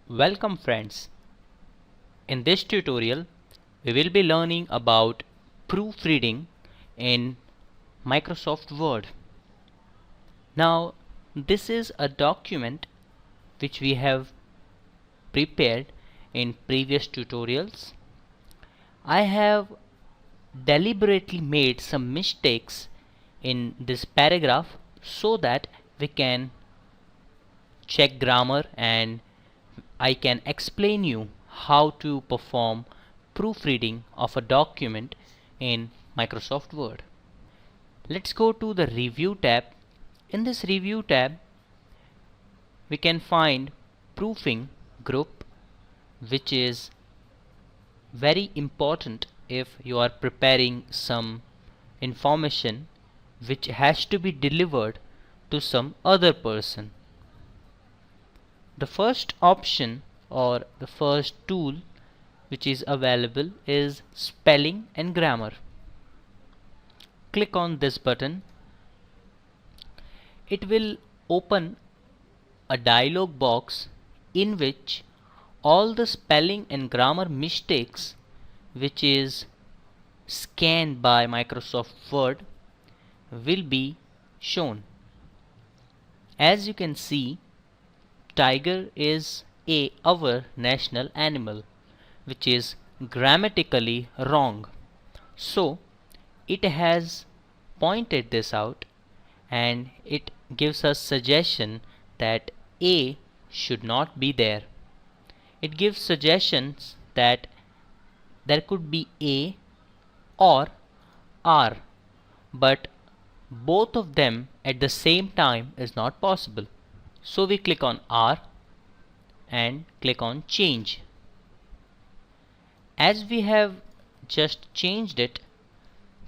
Welcome friends. In this tutorial we will be learning about proofreading in Microsoft Word. Now this is a document which we have prepared in previous tutorials. I have deliberately made some mistakes in this paragraph so that we can check grammar and I can explain you how to perform proofreading of a document in Microsoft Word. Let's go to the Review tab. In this Review tab, we can find Proofing group, which is very important if you are preparing some information which has to be delivered to some other person. The first option or the first tool which is available is spelling and grammar. Click on this button. It will open a dialog box in which all the spelling and grammar mistakes which is scanned by Microsoft Word will be shown. As you can see, tiger is our national animal, which is grammatically wrong. So it has pointed this out and it gives us suggestion that A should not be there. It gives suggestions that there could be A or R, but both of them at the same time is not possible. So we click on R and click on change. As we have just changed it,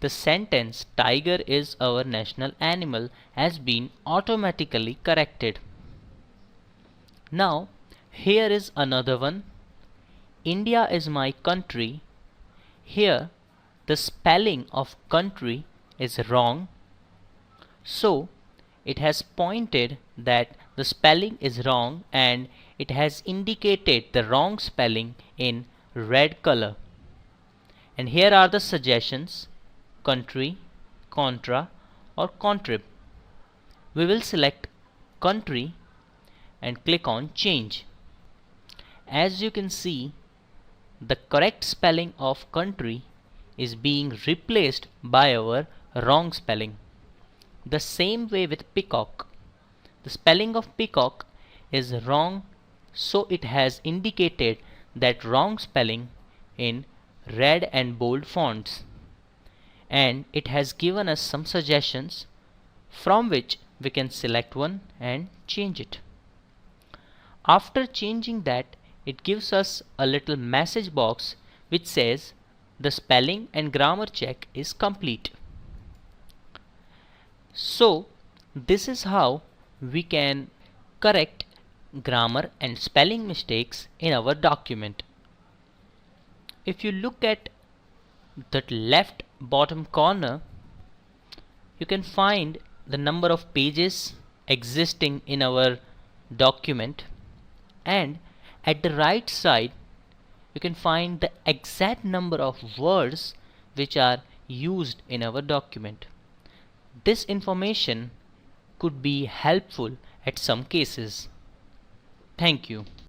the sentence tiger is our national animal has been automatically corrected. Now here is another one. India is my country. Here the spelling of country is wrong. So it has pointed that the spelling is wrong and it has indicated the wrong spelling in red color. And here are the suggestions: country, contra or contrib. We will select country and click on change. As you can see, the correct spelling of country is being replaced by our wrong spelling. The same way with peacock. The spelling of peacock is wrong, so it has indicated that wrong spelling in red and bold fonts. And it has given us some suggestions from which we can select one and change it. After changing that, it gives us a little message box which says the spelling and grammar check is complete. So this is how we can correct grammar and spelling mistakes in our document. If you look at the left bottom corner, you can find the number of pages existing in our document, and at the right side you can find the exact number of words which are used in our document. This information could be helpful at some cases. Thank you.